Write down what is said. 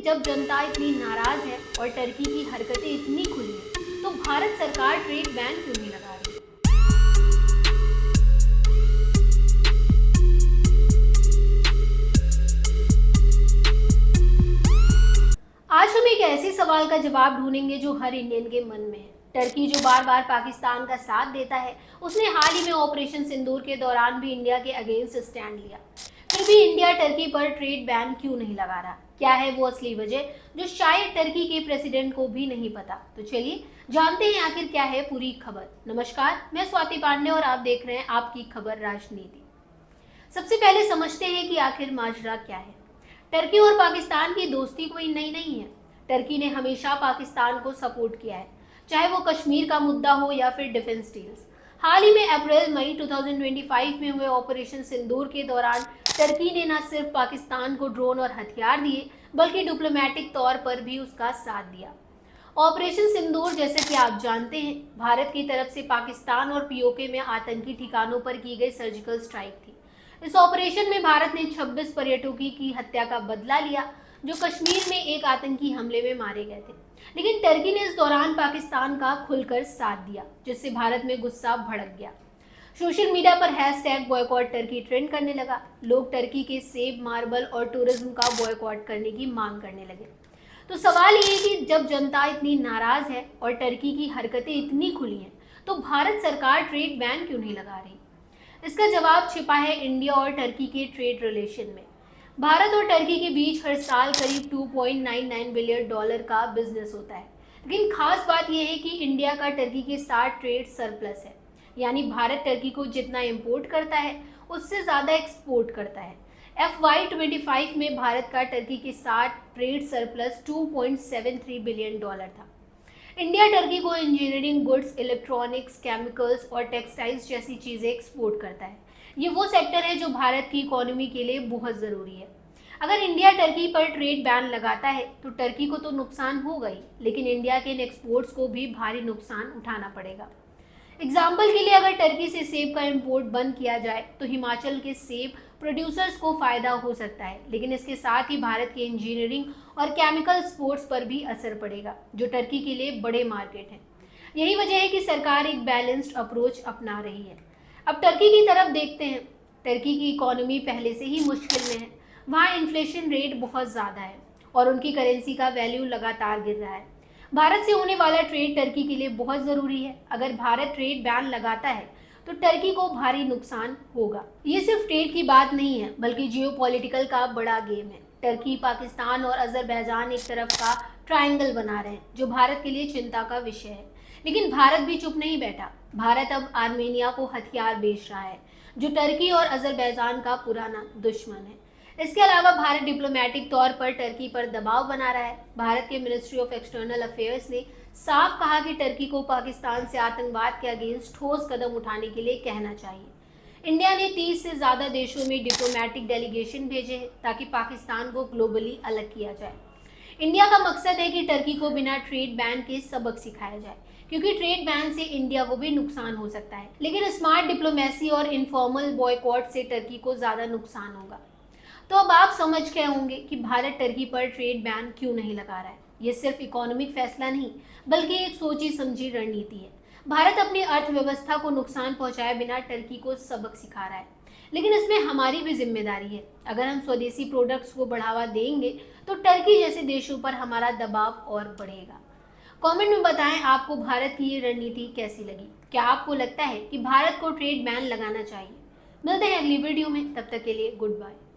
जब जनता इतनी नाराज है और टर्की की हरकतें इतनी खुली हैं, तो भारत सरकार ट्रेड बैन क्यों नहीं लगा रही? आज हम एक ऐसे सवाल का जवाब ढूंढेंगे जो हर इंडियन के मन में है। टर्की जो बार बार पाकिस्तान का साथ देता है, उसने हाल ही में ऑपरेशन सिंदूर के दौरान भी इंडिया के अगेंस्ट स्टैंड लिया। फिर भी इंडिया टर्की पर ट्रेड बैन क्यों नहीं लगा रहा? क्या है वो असली वजह जो शायद टर्की के प्रेसिडेंट को भी नहीं पता? तो चलिए जानते हैं आखिर क्या है पूरी खबर। नमस्कार, मैं स्वाति पांडे और आप देख रहे हैं आपकी खबर राजनीति। सबसे पहले समझते हैं कि आखिर माजरा क्या है। टर्की और पाकिस्तान की दोस्ती कोई नई नहीं है। टर्की ने हमेशा पाकिस्तान को सपोर्ट किया है, चाहे वो कश्मीर का मुद्दा हो या फिर डिफेंस डील्स। हाल ही में अप्रैल मई 2025 में हुए ऑपरेशन सिंदूर के दौरान टर्की ने न सिर्फ पाकिस्तान को ड्रोन और हथियार दिए, बल्कि डिप्लोमेटिक तौर पर भी उसका साथ दिया। ऑपरेशन सिंदूर, जैसे कि आप जानते हैं, भारत की तरफ से पाकिस्तान और पीओके में आतंकी ठिकानों पर की गई सर्जिकल स्ट्राइक थी। इस ऑपरेशन में भारत ने 26 पर्यटकों की हत्या का बदला लिया, जो कश्मीर में एक आतंकी हमले में मारे गए थे। लेकिन टर्की ने इस दौरान पाकिस्तान का खुलकर साथ दिया, जिससे भारत में गुस्सा भड़क गया। सोशल मीडिया पर हैशटैग बॉयकॉट टर्की ट्रेंड करने लगा। लोग टर्की के सेब, मार्बल और टूरिज्म का बॉयकॉट करने की मांग करने लगे। तो सवाल ये है कि जब जनता इतनी नाराज है और टर्की की हरकतें इतनी खुली हैं, तो भारत सरकार ट्रेड बैन क्यों नहीं लगा रही? इसका जवाब छिपा है इंडिया और टर्की के ट्रेड रिलेशन में। भारत और टर्की के बीच हर साल करीब $2.99 बिलियन का बिजनेस होता है। लेकिन खास बात यह है कि इंडिया का टर्की के साथ ट्रेड सरप्लस है, यानी भारत टर्की को जितना इंपोर्ट करता है उससे ज़्यादा एक्सपोर्ट करता है। FY25 में भारत का टर्की के साथ ट्रेड सरप्लस $2.73 बिलियन था। इंडिया टर्की को इंजीनियरिंग गुड्स, इलेक्ट्रॉनिक्स, केमिकल्स और टेक्सटाइल्स जैसी चीज़ें एक्सपोर्ट करता है। ये वो सेक्टर है जो भारत की इकोनॉमी के लिए बहुत ज़रूरी है। अगर इंडिया टर्की पर ट्रेड बैन लगाता है तो टर्की को तो नुकसान होगा ही, लेकिन इंडिया के इन एक्सपोर्ट्स को भी भारी नुकसान उठाना पड़ेगा। एग्जाम्पल के लिए, अगर टर्की से सेब का इंपोर्ट बंद किया जाए तो हिमाचल के सेब प्रोड्यूसर्स को फ़ायदा हो सकता है, लेकिन इसके साथ ही भारत के इंजीनियरिंग और केमिकल एक्सपोर्ट्स पर भी असर पड़ेगा, जो टर्की के लिए बड़े मार्केट हैं। यही वजह है कि सरकार एक बैलेंस्ड अप्रोच अपना रही है। अब टर्की की तरफ देखते हैं। टर्की की इकोनॉमी पहले से ही मुश्किल में है। वहाँ इन्फ्लेशन रेट बहुत ज़्यादा है और उनकी करेंसी का वैल्यू लगातार गिर रहा है। भारत से होने वाला ट्रेड टर्की के लिए बहुत ज़रूरी है। अगर भारत ट्रेड बैन लगाता है तो टर्की को भारी नुकसान होगा। ये सिर्फ ट्रेड की बात नहीं है, बल्कि जियोपॉलिटिकल का बड़ा गेम है। टर्की, पाकिस्तान और अजरबैजान एक तरफ का ट्रायंगल बना रहे हैं, जो भारत के लिए चिंता का विषय है। लेकिन भारत भी चुप नहीं बैठा। भारत अब आर्मेनिया को हथियार बेच रहा है, जो टर्की और अजरबैजान का पुराना दुश्मन है। इसके अलावा भारत डिप्लोमेटिक तौर पर टर्की पर दबाव बना रहा है। भारत के मिनिस्ट्री ऑफ एक्सटर्नल अफेयर्स ने साफ कहा कि टर्की को पाकिस्तान से आतंकवाद के अगेंस्ट ठोस कदम उठाने के लिए कहना चाहिए। इंडिया ने 30 से ज़्यादा देशों में डिप्लोमेटिक डेलीगेशन भेजे हैं ताकि पाकिस्तान को ग्लोबली अलग किया जाए। इंडिया का मकसद है कि टर्की को बिना ट्रेड बैन के सबक सिखाया जाए, क्योंकि ट्रेड बैन से इंडिया को भी नुकसान हो सकता है। लेकिन स्मार्ट डिप्लोमेसी और इनफॉर्मल बॉयकॉट से टर्की को ज़्यादा नुकसान होगा। तो अब आप समझ गए होंगे कि भारत टर्की पर ट्रेड बैन क्यों नहीं लगा रहा है। ये सिर्फ इकोनॉमिक फैसला नहीं, बल्कि एक सोची समझी रणनीति है। भारत अपनी अर्थव्यवस्था को नुकसान पहुंचाए बिना टर्की को सबक सिखा रहा है, लेकिन इसमें हमारी भी जिम्मेदारी है। अगर हम स्वदेशी प्रोडक्ट्स को बढ़ावा देंगे तो टर्की जैसे देशों पर हमारा दबाव और बढ़ेगा। कमेंट में बताएं आपको भारत की ये रणनीति कैसी लगी। क्या आपको लगता है कि भारत को ट्रेड बैन लगाना चाहिए? मिलते हैं अगली वीडियो में, तब तक के लिए गुड बाय।